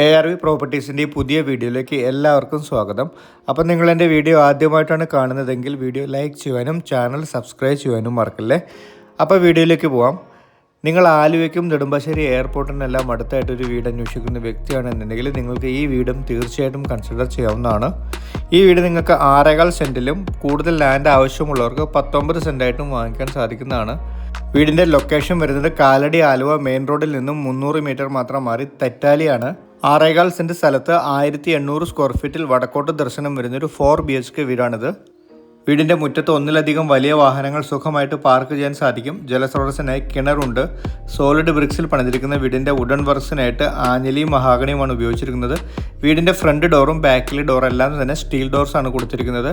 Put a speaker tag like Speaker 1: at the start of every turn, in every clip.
Speaker 1: ARV പ്രോപ്പർട്ടീസിൻ്റെ പുതിയ വീഡിയോയിലേക്ക് എല്ലാവർക്കും സ്വാഗതം. അപ്പോൾ നിങ്ങൾ എൻ്റെ വീഡിയോ ആദ്യമായിട്ടാണ് കാണുന്നതെങ്കിൽ വീഡിയോ ലൈക്ക് ചെയ്യുവാനും ചാനൽ സബ്സ്ക്രൈബ് ചെയ്യുവാനും മറക്കല്ലേ. അപ്പോൾ വീഡിയോയിലേക്ക് പോവാം. നിങ്ങൾ ആലുവയ്ക്കും നെടുമ്പാശ്ശേരി എയർപോർട്ടിനെല്ലാം അടുത്തായിട്ടൊരു വീട് അന്വേഷിക്കുന്ന വ്യക്തിയാണെന്നുണ്ടെങ്കിൽ നിങ്ങൾക്ക് ഈ വീടും തീർച്ചയായിട്ടും കൺസിഡർ ചെയ്യാവുന്നതാണ്. ഈ വീട് നിങ്ങൾക്ക് 6.25 സെൻറ്റിലും കൂടുതൽ ലാൻഡ് ആവശ്യമുള്ളവർക്ക് 19 സെൻറ്റായിട്ടും വാങ്ങിക്കാൻ സാധിക്കുന്നതാണ്. വീടിൻ്റെ ലൊക്കേഷൻ വരുന്നത് കാലടി ആലുവ മെയിൻ റോഡിൽ നിന്നും 300 മീറ്റർ മാത്രം മാറി തെറ്റാലിയാണ്. 6.25 സെൻറ്റ് സ്ഥലത്ത് 1800 സ്ക്വയർ ഫീറ്റിൽ വടക്കോട്ട് ദർശനം വരുന്നൊരു 4 BHK വീടാണിത്. വീടിൻ്റെ മുറ്റത്ത് ഒന്നിലധികം വലിയ വാഹനങ്ങൾ സുഖമായിട്ട് പാർക്ക് ചെയ്യാൻ സാധിക്കും. ജലസ്രോതസ്സിനായി കിണറുണ്ട്. സോളിഡ് ബ്രിക്സിൽ പണിതിരിക്കുന്ന വീടിൻ്റെ വുഡൻ വർക്ക്സിനായിട്ട് ആഞ്ഞലിയും മഹാഗണിയുമാണ് ഉപയോഗിച്ചിരിക്കുന്നത്. വീടിൻ്റെ ഫ്രണ്ട് ഡോറും ബാക്കിലെ ഡോറും എല്ലാം തന്നെ സ്റ്റീൽ ഡോർസാണ് കൊടുത്തിരിക്കുന്നത്.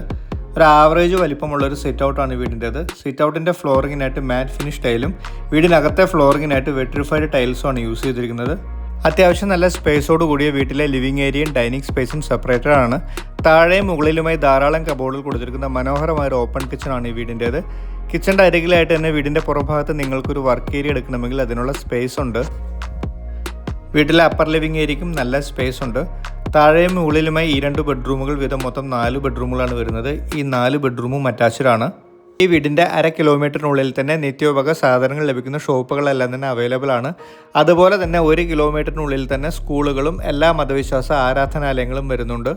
Speaker 1: ഒരു ആവറേജ് വലിപ്പമുള്ളൊരു സിറ്റ് ഔട്ടാണ് വീടിൻ്റേത്. സിറ്റ് ഔട്ടിൻ്റെ ഫ്ലോറിങ്ങിനായിട്ട് മാറ്റ് ഫിനിഷ് ടൈലും വീടിനകത്തെ ഫ്ലോറിങ്ങിനായിട്ട് വെട്രിഫൈഡ് ടൈൽസുമാണ് യൂസ് ചെയ്തിരിക്കുന്നത്. അത്യാവശ്യം നല്ല സ്പേസോട് കൂടിയ വീട്ടിലെ ലിവിംഗ് ഏരിയയും ഡൈനിങ് സ്പേസും സെപ്പറേറ്റഡ് ആണ്. താഴെയും മുകളിലുമായി ധാരാളം കബോർഡുകൾ കൊടുത്തിരിക്കുന്ന മനോഹരമായ ഒരു ഓപ്പൺ കിച്ചണാണ് ഈ വീടിൻ്റേത്. കിച്ചൻ്റെ അരികിലായിട്ട് തന്നെ വീടിൻ്റെ പുറഭാഗത്ത് നിങ്ങൾക്കൊരു വർക്ക് ഏരിയ എടുക്കണമെങ്കിൽ അതിനുള്ള സ്പേസ് ഉണ്ട്. വീട്ടിലെ അപ്പർ ലിവിംഗ് ഏരിയയ്ക്കും നല്ല സ്പേസ് ഉണ്ട്. താഴെയും മുകളിലുമായി ഈ 2 ബെഡ്റൂമുകൾ വീതം മൊത്തം 4 ബെഡ്റൂമുകളാണ് വരുന്നത്. ഈ 4 ബെഡ്റൂമും അറ്റാച്ച്ഡ് ആണ്. ഈ വീടിൻ്റെ 1/2 കിലോമീറ്ററിനുള്ളിൽ തന്നെ നിത്യോപക സാധനങ്ങൾ ലഭിക്കുന്ന ഷോപ്പുകളെല്ലാം തന്നെ അവൈലബിൾ ആണ്. അതുപോലെ തന്നെ 1 കിലോമീറ്ററിനുള്ളിൽ തന്നെ സ്കൂളുകളും എല്ലാ മതവിശ്വാസ ആരാധനാലയങ്ങളും വരുന്നുണ്ട്.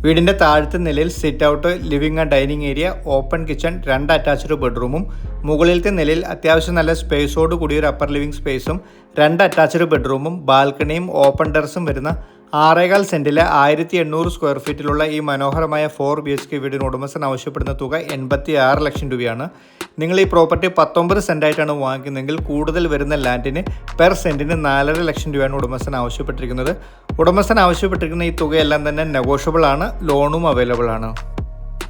Speaker 1: വീടിൻ്റെ താഴത്തെ നിലയിൽ sit out, living and dining area, open kitchen, 2 attached ബെഡ്റൂമും മുകളിലത്തെ നിലയിൽ അത്യാവശ്യം നല്ല സ്പേസോട് കൂടിയ ഒരു അപ്പർ ലിവിംഗ് സ്പേസും 2 അറ്റാച്ച്ഡ് ബെഡ്റൂമും ബാൽക്കണിയും ഓപ്പൺ ടെറസും വരുന്ന 6.25 സെൻറ്റിലെ 1800 സ്ക്വയർ ഫീറ്റിലുള്ള ഈ മനോഹരമായ 4 BHK വീടിന് ഉടമസ്ഥൻ ആവശ്യപ്പെടുന്ന തുക 86 ലക്ഷം രൂപയാണ്. നിങ്ങൾ ഈ പ്രോപ്പർട്ടി 19 സെൻറ്റായിട്ടാണ് വാങ്ങിക്കുന്നതെങ്കിൽ കൂടുതൽ വരുന്ന ലാൻഡിന് പെർ സെൻറ്റിന് 4.5 ലക്ഷം രൂപയാണ് ഉടമസ്ഥൻ ആവശ്യപ്പെട്ടിരിക്കുന്നത്. ഉടമസ്ഥൻ ആവശ്യപ്പെട്ടിരിക്കുന്ന ഈ തുകയെല്ലാം തന്നെ നെഗോഷ്യബിൾ ആണ്. ലോണും അവൈലബിൾ ആണ്.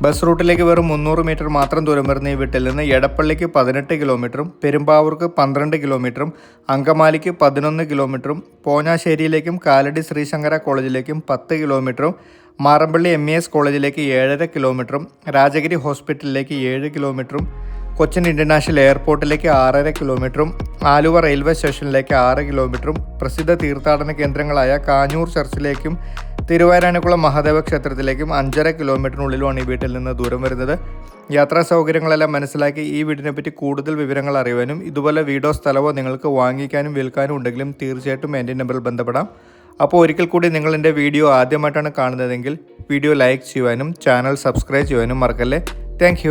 Speaker 1: ബസ് റൂട്ടിലേക്ക് വെറും 300 മീറ്റർ മാത്രം ദൂരം വരുന്ന ഈ വീട്ടിൽ നിന്ന് എടപ്പള്ളിക്ക് 18 കിലോമീറ്ററും പെരുമ്പാവൂർക്ക് 12 കിലോമീറ്ററും അങ്കമാലിക്ക് 11 കിലോമീറ്ററും പോഞ്ഞാശ്ശേരിയിലേക്കും കാലടി ശ്രീശങ്കര കോളേജിലേക്കും 10 കിലോമീറ്ററും മാറമ്പള്ളി MES കോളേജിലേക്ക് 7.5 കിലോമീറ്ററും രാജഗിരി ഹോസ്പിറ്റലിലേക്ക് 7 കിലോമീറ്ററും കൊച്ചിൻ ഇൻ്റർനാഷണൽ എയർപോർട്ടിലേക്ക് 6.5 കിലോമീറ്ററും ആലുവ റെയിൽവേ സ്റ്റേഷനിലേക്ക് 6 കിലോമീറ്ററും പ്രസിദ്ധ തീർത്ഥാടന കേന്ദ്രങ്ങളായ കാഞ്ഞൂർ ചർച്ചിലേക്കും തിരുവാരാണിക്കുളം മഹാദേവ ക്ഷേത്രത്തിലേക്കും 5.5 കിലോമീറ്ററിനുള്ളിലുമാണ് ഈ വീട്ടിൽ നിന്ന് ദൂരം വരുന്നത്. യാത്രാ സൗകര്യങ്ങളെല്ലാം മനസ്സിലാക്കി ഈ വീടിനെ പറ്റി കൂടുതൽ വിവരങ്ങൾ അറിയുവാനും ഇതുപോലെ വീടോ സ്ഥലമോ നിങ്ങൾക്ക് വാങ്ങിക്കാനും വിൽക്കാനും ഉണ്ടെങ്കിലും തീർച്ചയായിട്ടും എൻ്റെ നമ്പറിൽ ബന്ധപ്പെടാം. അപ്പോൾ ഒരിക്കൽ കൂടി നിങ്ങൾ എൻ്റെ വീഡിയോ ആദ്യമായിട്ടാണ് കാണുന്നതെങ്കിൽ വീഡിയോ ലൈക്ക് ചെയ്യുവാനും ചാനൽ സബ്സ്ക്രൈബ് ചെയ്യുവാനും മറക്കല്ലേ. താങ്ക്